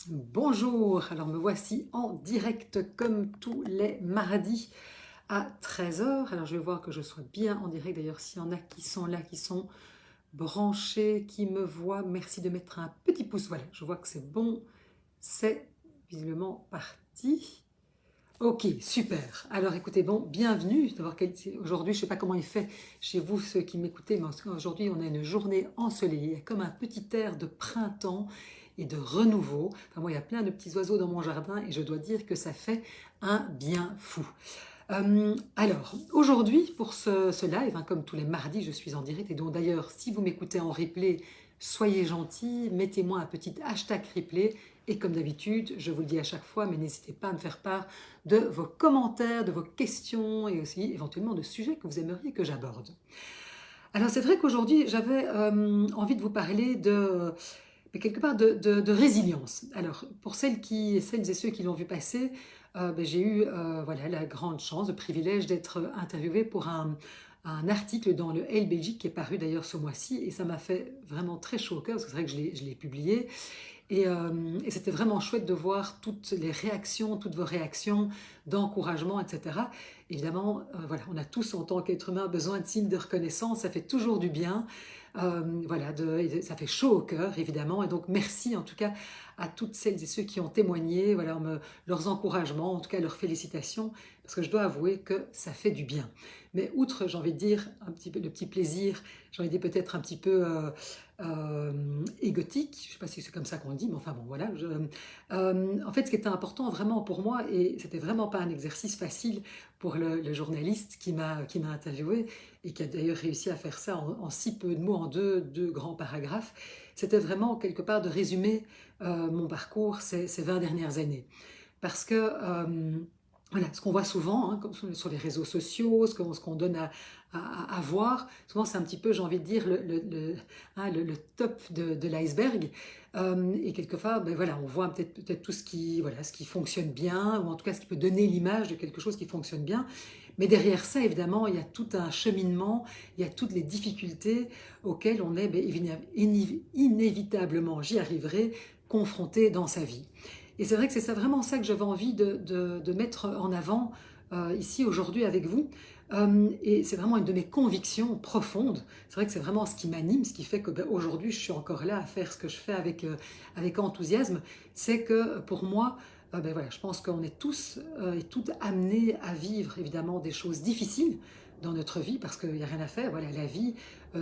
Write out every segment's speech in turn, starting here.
Bonjour, alors me voici en direct comme tous les mardis à 13 heures. Alors je vais voir que je sois bien en direct. D'ailleurs, s'il y en a qui sont là, qui sont branchés, qui me voient, merci de mettre un petit pouce. Voilà, je vois que c'est bon, c'est visiblement parti. Ok, super. Alors écoutez, bon, bienvenue. Aujourd'hui, je ne sais pas comment il fait chez vous, ceux qui m'écoutez, mais aujourd'hui, on a une journée ensoleillée. Il y a comme un petit air de printemps et de renouveau. Enfin, moi, il y a plein de petits oiseaux dans mon jardin et je dois dire que ça fait un bien fou. Alors, aujourd'hui, pour ce live, hein, comme tous les mardis, je suis en direct. Et donc, d'ailleurs, si vous m'écoutez en replay, soyez gentils, mettez-moi un petit hashtag replay. Et comme d'habitude, je vous le dis à chaque fois, mais n'hésitez pas à me faire part de vos commentaires, de vos questions et aussi éventuellement de sujets que vous aimeriez que j'aborde. Alors, c'est vrai qu'aujourd'hui, j'avais envie de vous parler mais quelque part de résilience. Alors, pour celles et ceux qui l'ont vu passer, j'ai eu voilà, la grande chance, le privilège d'être interviewée pour un article dans le Elle Belgique qui est paru d'ailleurs ce mois-ci et ça m'a fait vraiment très chaud au cœur parce que c'est vrai que je l'ai publié et c'était vraiment chouette de voir toutes les réactions, toutes vos réactions d'encouragement, etc. Évidemment, voilà, on a tous en tant qu'être humain besoin de signes de reconnaissance, ça fait toujours du bien. Voilà, ça fait chaud au cœur, évidemment. Et donc, merci en tout cas à toutes celles et ceux qui ont témoigné, voilà, leurs encouragements, en tout cas leurs félicitations, parce que je dois avouer que ça fait du bien. Mais outre, j'ai envie de dire, un petit peu le petit plaisir, j'ai envie de dire peut-être un petit peu égotique, je ne sais pas si c'est comme ça qu'on le dit, mais enfin bon, voilà. En fait, ce qui était important vraiment pour moi, et c'était vraiment pas un exercice facile pour le journaliste qui m'a interviewé, et qui a d'ailleurs réussi à faire ça en si peu de mots, en deux grands paragraphes, c'était vraiment quelque part de résumer mon parcours ces 20 dernières années. Parce que voilà, ce qu'on voit souvent hein, comme sur les réseaux sociaux, ce qu'on donne à voir, souvent c'est un petit peu, j'ai envie de dire, le top de l'iceberg. Et quelquefois, ben voilà, on voit peut-être tout ce qui fonctionne bien, ou en tout cas ce qui peut donner l'image de quelque chose qui fonctionne bien. Mais derrière ça, évidemment, il y a tout un cheminement, il y a toutes les difficultés auxquelles on est inévitablement, j'y arriverai, confronté dans sa vie. Et c'est vrai que c'est ça, vraiment ça que j'avais envie de mettre en avant ici aujourd'hui avec vous. Et c'est vraiment une de mes convictions profondes. C'est vrai que c'est vraiment ce qui m'anime, ce qui fait que aujourd'hui je suis encore là à faire ce que je fais avec enthousiasme. C'est que pour moi, voilà, je pense qu'on est tous et toutes amenés à vivre évidemment des choses difficiles dans notre vie parce qu'il n'y a rien à faire. Voilà, la vie,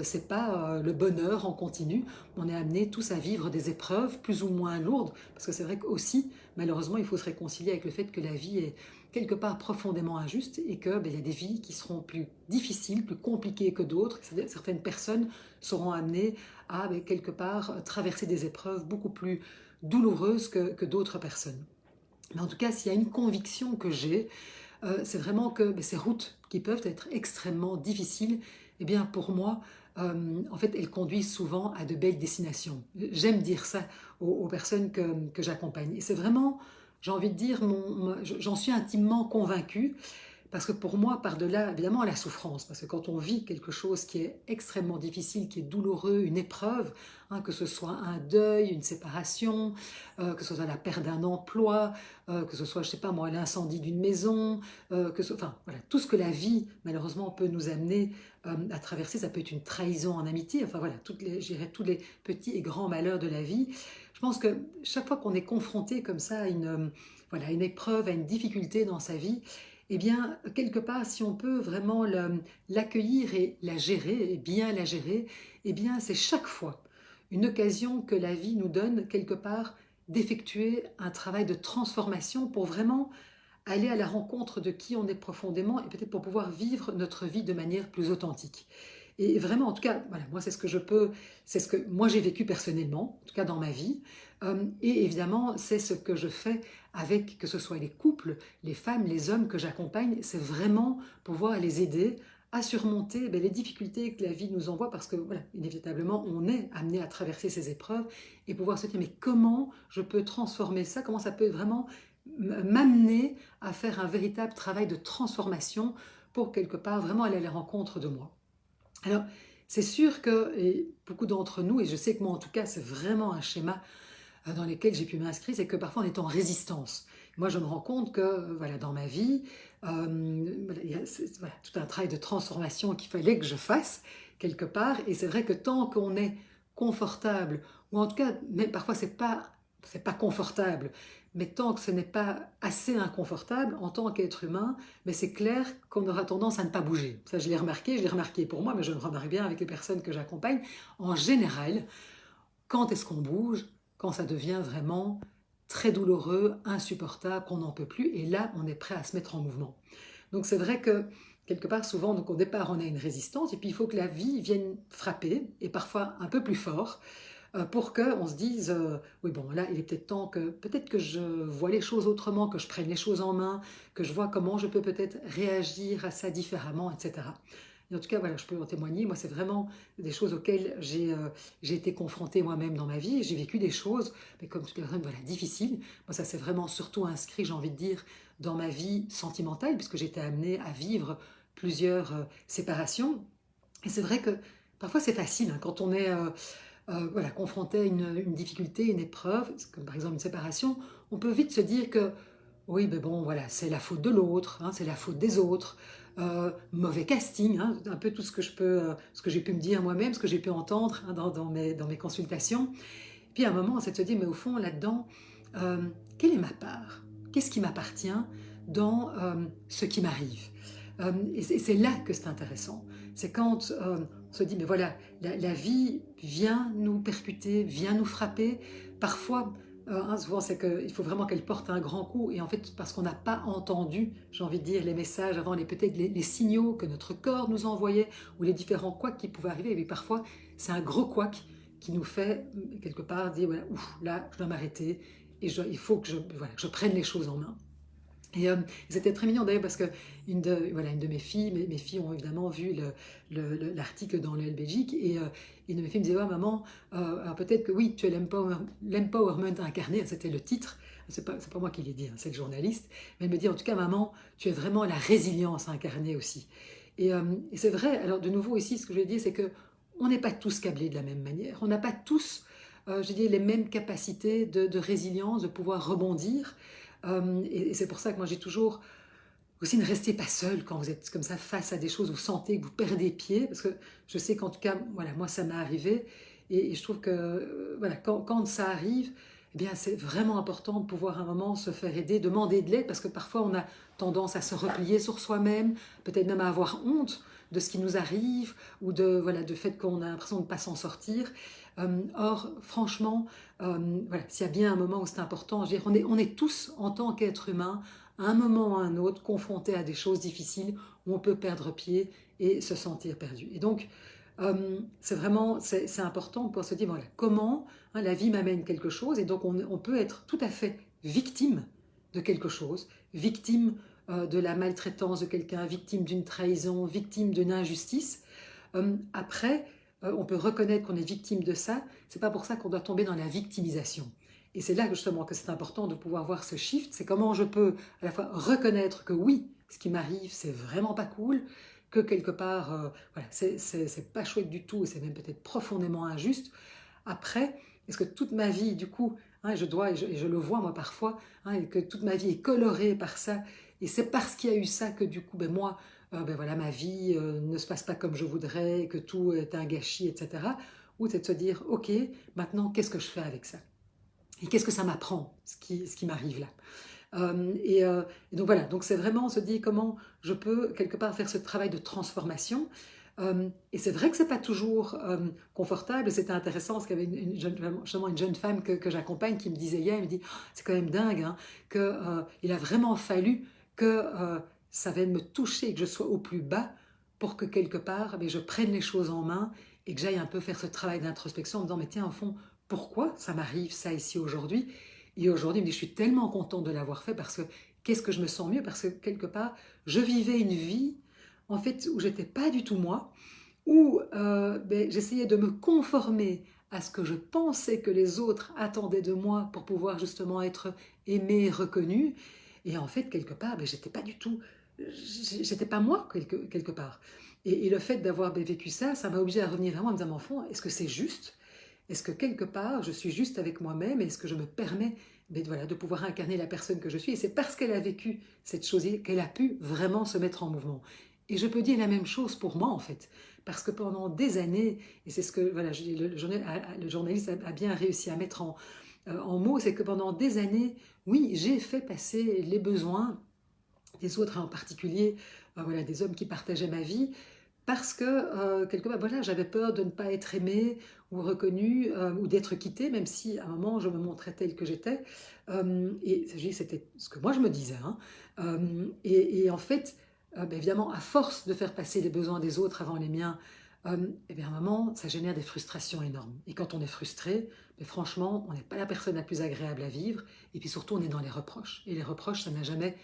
c'est pas le bonheur en continu. On est amenés tous à vivre des épreuves plus ou moins lourdes parce que c'est vrai qu'aussi, malheureusement, il faut se réconcilier avec le fait que la vie est quelque part profondément injuste et qu'il y a des vies qui seront plus difficiles, plus compliquées que d'autres. Certaines personnes seront amenées à quelque part traverser des épreuves beaucoup plus douloureuses que d'autres personnes. Mais en tout cas, s'il y a une conviction que j'ai, c'est vraiment que ces routes qui peuvent être extrêmement difficiles, eh bien pour moi, en fait, elles conduisent souvent à de belles destinations. J'aime dire ça aux personnes que j'accompagne. Et c'est vraiment, j'ai envie de dire, j'en suis intimement convaincue. Parce que pour moi, par-delà, évidemment, la souffrance, parce que quand on vit quelque chose qui est extrêmement difficile, qui est douloureux, une épreuve, hein, que ce soit un deuil, une séparation, que ce soit la perte d'un emploi, que ce soit, je sais pas moi, l'incendie d'une maison, enfin, voilà, tout ce que la vie, malheureusement, peut nous amener à traverser, ça peut être une trahison en amitié, enfin voilà, tous les petits et grands malheurs de la vie. Je pense que chaque fois qu'on est confronté comme ça à voilà, une épreuve, à une difficulté dans sa vie, eh bien, quelque part, si on peut vraiment l'accueillir et la gérer, et bien la gérer, eh bien, c'est chaque fois une occasion que la vie nous donne, quelque part, d'effectuer un travail de transformation pour vraiment aller à la rencontre de qui on est profondément et peut-être pour pouvoir vivre notre vie de manière plus authentique. Et vraiment, en tout cas, voilà, moi, c'est ce que moi j'ai vécu personnellement, en tout cas dans ma vie. Et évidemment, c'est ce que je fais avec, que ce soit les couples, les femmes, les hommes que j'accompagne, c'est vraiment pouvoir les aider à surmonter les difficultés que la vie nous envoie parce que, voilà, inévitablement, on est amené à traverser ces épreuves et pouvoir se dire, mais comment je peux transformer ça, comment ça peut vraiment m'amener à faire un véritable travail de transformation pour quelque part vraiment aller à la rencontre de moi. Alors, c'est sûr que et beaucoup d'entre nous, et je sais que moi en tout cas, c'est vraiment un schéma dans lesquels j'ai pu m'inscrire, c'est que parfois on est en résistance. Moi, je me rends compte que voilà, dans ma vie, voilà, il y a voilà, tout un travail de transformation qu'il fallait que je fasse quelque part. Et c'est vrai que tant qu'on est confortable, ou en tout cas, même parfois c'est pas confortable, mais tant que ce n'est pas assez inconfortable en tant qu'être humain, mais c'est clair qu'on aura tendance à ne pas bouger. Ça, je l'ai remarqué pour moi, mais je le remarque bien avec les personnes que j'accompagne. En général, quand est-ce qu'on bouge? Quand ça devient vraiment très douloureux, insupportable, qu'on n'en peut plus, et là, on est prêt à se mettre en mouvement. Donc c'est vrai que quelque part, souvent, donc au départ, on a une résistance, et puis il faut que la vie vienne frapper, et parfois un peu plus fort, pour qu'on se dise, oui bon, là, il est peut-être que je vois les choses autrement, que je prenne les choses en main, que je vois comment je peux peut-être réagir à ça différemment, etc. Et en tout cas, voilà, je peux en témoigner. Moi, c'est vraiment des choses auxquelles j'ai été confrontée moi-même dans ma vie. J'ai vécu des choses, mais comme toutes les personnes, voilà, difficiles. Moi, ça s'est vraiment surtout inscrit, j'ai envie de dire, dans ma vie sentimentale, puisque j'ai été amenée à vivre plusieurs séparations. Et c'est vrai que parfois c'est facile hein, quand on est voilà, confronté à une difficulté, une épreuve, comme par exemple une séparation, on peut vite se dire que oui, mais bon, voilà, c'est la faute de l'autre, hein, c'est la faute des autres, mauvais casting, hein, un peu tout ce que ce que j'ai pu me dire moi-même, ce que j'ai pu entendre hein, dans mes consultations. Puis à un moment, c'est de se dire, mais au fond, là-dedans, euh, quelle est ma part? Qu'est-ce qui m'appartient dans ce qui m'arrive? Et c'est là que c'est intéressant. C'est quand on se dit, mais voilà, la vie vient nous percuter, vient nous frapper. Parfois, hein, souvent, c'est qu'il faut vraiment qu'elle porte un grand coup. Et en fait, parce qu'on n'a pas entendu, j'ai envie de dire, les messages avant, peut-être les signaux que notre corps nous envoyait, ou les différents couacs qui pouvaient arriver. Et puis parfois, c'est un gros couac qui nous fait, quelque part, dire, voilà, ouf, là, je dois m'arrêter. Et il faut que voilà, que je prenne les choses en main. Et c'était très mignon d'ailleurs parce que voilà, une de mes filles, mes filles ont évidemment vu l'article dans le Belgique et une de mes filles me disait ouais, maman, alors peut-être que oui, tu es l'empowerment incarné, c'était le titre, c'est pas moi qui l'ai dit, hein, c'est le journaliste, mais elle me dit en tout cas maman, tu es vraiment la résilience incarnée aussi. Et c'est vrai, alors de nouveau ici, ce que je vais dire, c'est que on n'est pas tous câblés de la même manière, on n'a pas tous, je dis, les mêmes capacités de résilience, de pouvoir rebondir. Et c'est pour ça que moi j'ai toujours aussi ne restez pas seul quand vous êtes comme ça face à des choses, vous sentez que vous perdez pied, parce que je sais qu'en tout cas, voilà, moi ça m'est arrivé, et je trouve que voilà, quand ça arrive, eh bien c'est vraiment important de pouvoir à un moment se faire aider, demander de l'aide, parce que parfois on a tendance à se replier sur soi-même, peut-être même à avoir honte de ce qui nous arrive, ou de voilà, de fait qu'on a l'impression de ne pas s'en sortir. Or, franchement, voilà, s'il y a bien un moment où c'est important, je veux dire, on est tous en tant qu'être humain à un moment ou à un autre, confronté à des choses difficiles où on peut perdre pied et se sentir perdu. Et donc, c'est vraiment c'est important pour se dire, voilà, comment hein, la vie m'amène quelque chose, et donc on peut être tout à fait victime de quelque chose, victime de la maltraitance de quelqu'un, victime d'une trahison, victime d'une injustice. Après, on peut reconnaître qu'on est victime de ça, c'est pas pour ça qu'on doit tomber dans la victimisation. Et c'est là justement que c'est important de pouvoir voir ce shift, c'est comment je peux à la fois reconnaître que oui, ce qui m'arrive, c'est vraiment pas cool, que quelque part, voilà, c'est pas chouette du tout, et c'est même peut-être profondément injuste. Après, est-ce que toute ma vie, du coup, hein, et je le vois moi parfois, hein, et que toute ma vie est colorée par ça, et c'est parce qu'il y a eu ça que du coup, ben moi, ben voilà, ma vie ne se passe pas comme je voudrais, que tout est un gâchis, etc. Ou c'est de se dire, ok, maintenant, qu'est-ce que je fais avec ça? Et qu'est-ce que ça m'apprend, ce qui m'arrive là? Et donc voilà, donc c'est vraiment, on se dit comment je peux quelque part faire ce travail de transformation. Et c'est vrai que c'est pas toujours confortable. C'était intéressant parce qu'il y avait justement une jeune femme que j'accompagne qui me disait hier, elle me dit, oh, c'est quand même dingue, hein, il a vraiment fallu que ça vienne me toucher, que je sois au plus bas pour que quelque part, je prenne les choses en main et que j'aille un peu faire ce travail d'introspection en me disant, mais tiens, au fond, pourquoi ça m'arrive ça ici aujourd'hui? Et aujourd'hui, il me dit, je suis tellement contente de l'avoir fait parce que qu'est-ce que je me sens mieux? Parce que quelque part, je vivais une vie en fait où j'étais pas du tout moi, où j'essayais de me conformer à ce que je pensais que les autres attendaient de moi pour pouvoir justement être aimée, reconnue. Et en fait, quelque part, j'étais pas du tout, j'étais pas moi quelque part. Et le fait d'avoir vécu ça, ça m'a obligée à revenir vraiment en me disant, enfant, est-ce que c'est juste? Est-ce que quelque part, je suis juste avec moi-même? Est-ce que je me permets voilà, de pouvoir incarner la personne que je suis? Et c'est parce qu'elle a vécu cette chose qu'elle a pu vraiment se mettre en mouvement. Et je peux dire la même chose pour moi, en fait. Parce que pendant des années, et c'est ce que voilà, le journaliste a bien réussi à mettre en mots, c'est que pendant des années, oui, j'ai fait passer les besoins des autres, en particulier voilà, des hommes qui partageaient ma vie, parce que quelque part, voilà, j'avais peur de ne pas être aimée ou reconnue ou d'être quittée, même si à un moment je me montrais telle que j'étais. Et c'était ce que moi je me disais. Hein. Et en fait, évidemment, à force de faire passer les besoins des autres avant les miens, et bien à un moment, ça génère des frustrations énormes. Et quand on est frustré, mais franchement, on n'est pas la personne la plus agréable à vivre. Et puis surtout, on est dans les reproches. Et les reproches, ça n'a jamais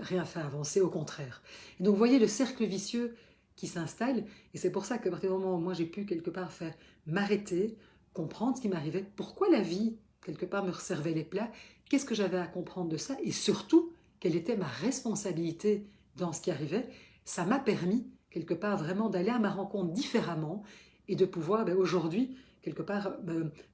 rien fait avancer, au contraire. Et donc, vous voyez le cercle vicieux qui s'installe. Et c'est pour ça qu'à partir du moment où moi j'ai pu quelque part faire m'arrêter, comprendre ce qui m'arrivait, pourquoi la vie quelque part me resservait les plats, qu'est-ce que j'avais à comprendre de ça, et surtout quelle était ma responsabilité dans ce qui arrivait, ça m'a permis quelque part vraiment d'aller à ma rencontre différemment et de pouvoir aujourd'hui quelque part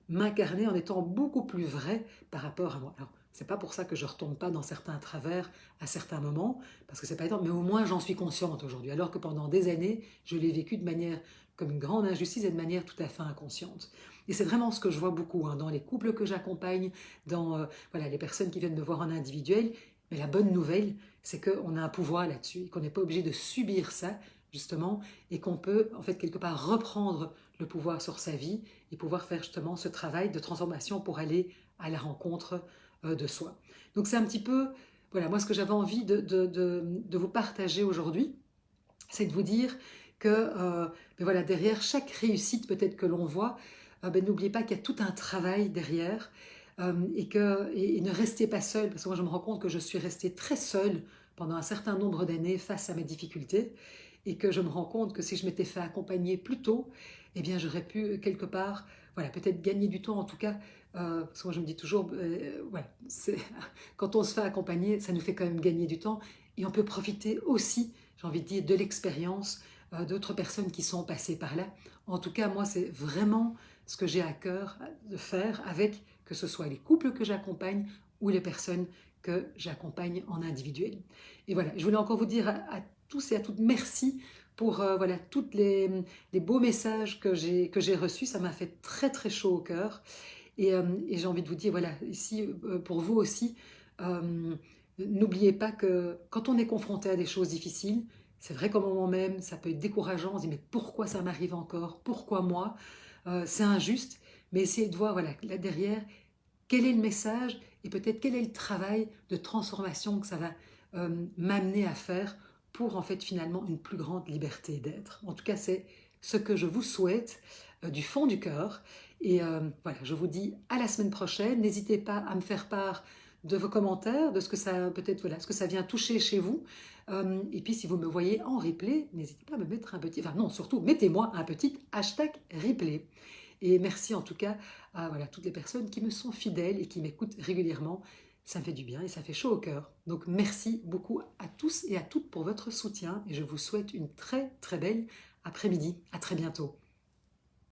m'incarner en étant beaucoup plus vrai par rapport à moi. Alors, c'est pas pour ça que je retombe pas dans certains travers à certains moments, parce que c'est pas évident, mais au moins j'en suis consciente aujourd'hui, alors que pendant des années, je l'ai vécu de manière comme une grande injustice et de manière tout à fait inconsciente. Et c'est vraiment ce que je vois beaucoup dans les couples que j'accompagne, dans voilà, les personnes qui viennent me voir en individuel. Mais la bonne nouvelle, c'est qu'on a un pouvoir là-dessus, qu'on n'est pas obligé de subir ça, justement, et qu'on peut, en fait, quelque part reprendre le pouvoir sur sa vie et pouvoir faire justement ce travail de transformation pour aller à la rencontre de soi. Donc c'est un petit peu, voilà, moi ce que j'avais envie de vous partager aujourd'hui, c'est de vous dire que voilà, derrière chaque réussite peut-être que l'on voit, n'oubliez pas qu'il y a tout un travail derrière et ne restez pas seul, parce que moi je me rends compte que je suis restée très seule pendant un certain nombre d'années face à mes difficultés et que je me rends compte que si je m'étais fait accompagner plus tôt, eh bien j'aurais pu quelque part, voilà, peut-être gagner du temps en tout cas, parce que moi je me dis toujours, voilà, quand on se fait accompagner, ça nous fait quand même gagner du temps et on peut profiter aussi, j'ai envie de dire, de l'expérience d'autres personnes qui sont passées par là. En tout cas, moi, c'est vraiment ce que j'ai à cœur de faire avec, que ce soit les couples que j'accompagne ou les personnes que j'accompagne en individuel. Et voilà, je voulais encore vous dire à tous et à toutes merci pour voilà, tous les beaux messages que j'ai reçus. Ça m'a fait très très chaud au cœur. Et j'ai envie de vous dire, voilà, ici, pour vous aussi, euh, n'oubliez pas que quand on est confronté à des choses difficiles, c'est vrai qu'au moment même, ça peut être décourageant, on se dit mais pourquoi ça m'arrive encore? Pourquoi moi? C'est injuste, mais essayez de voir, voilà, là derrière, quel est le message et peut-être quel est le travail de transformation que ça va m'amener à faire pour en fait finalement une plus grande liberté d'être. En tout cas, c'est ce que je vous souhaite du fond du cœur. Et voilà, je vous dis à la semaine prochaine. N'hésitez pas à me faire part de vos commentaires, de ce que ça peut-être voilà, ce que ça vient toucher chez vous. Et puis si vous me voyez en replay, n'hésitez pas à me mettre un petit, enfin non, surtout mettez-moi un petit hashtag replay. Et merci en tout cas à voilà, toutes les personnes qui me sont fidèles et qui m'écoutent régulièrement. Ça me fait du bien et ça fait chaud au cœur. Donc merci beaucoup à tous et à toutes pour votre soutien et je vous souhaite une très très belle après-midi. À très bientôt.